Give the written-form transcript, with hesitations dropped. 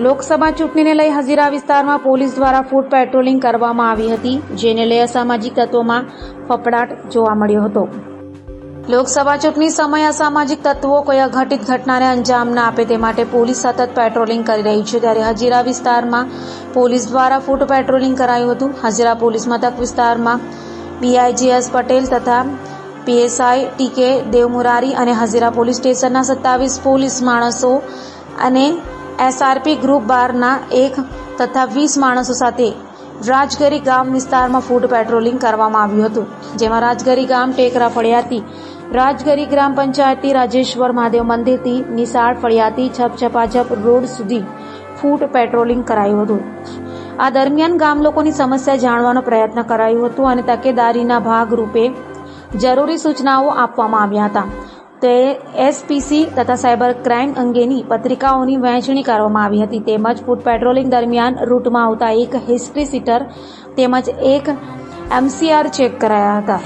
લોકસભા ચૂંટણીને લઈ હજીરા વિસ્તારમાં પોલીસ દ્વારા ફૂટ પેટ્રોલિંગ કરવામાં આવી હતી, જેને લઈ અસામાજિક તત્વોમાં ફફડાટ જોવા મળ્યો હતો। લોકસભા ચૂંટણી સમયે અસામાજિક તત્વો કોઈ અઘટિત ઘટનાને અંજામ ન આપે તે માટે પોલીસ સતત પેટ્રોલિંગ કરી રહી છે, ત્યારે હજીરા વિસ્તારમાં પોલીસ દ્વારા ફૂટ પેટ્રોલિંગ કરાયું હતું। હજીરા પોલીસ મથક વિસ્તારમાં PIGS પટેલ તથા PSI TK દેવમુરારી અને હજીરા પોલીસ સ્ટેશનના 27 પોલીસ માણસો અને SRP ગ્રુપ 12ના 1 તથા 20 માણસો સાથે રાજગરી ગામ વિસ્તારમાં ફૂટ પેટ્રોલિંગ કરવામાં આવ્યું હતું, જેમાં રાજગરી ગામ ટેકરા ફળિયાથી રાજગરી ગ્રામ પંચાયતથી રાજેશ્વર મહાદેવ મંદિરથી નિશાળ ફળિયાથી છપછપાછપ રોડ સુધી ફૂટ પેટ્રોલિંગ કરાયું હતું। આ દરમિયાન ગામ લોકોની સમસ્યા જાણવાનો પ્રયત્ન કરાયો હતો અને તકેદારીના ભાગરૂપે જરૂરી સૂચનાઓ આપવામાં આવ્યા હતા। તે SPC તથા સાયબર ક્રાઇમ અંગેની પત્રિકાઓની વહેંચણી કરવામાં આવી હતી, તેમજ ફૂટ પેટ્રોલિંગ દરમિયાન રૂટમાં આવતા એક હિસ્ટ્રી સીટર તેમજ એક MCR ચેક કરાયા હતા।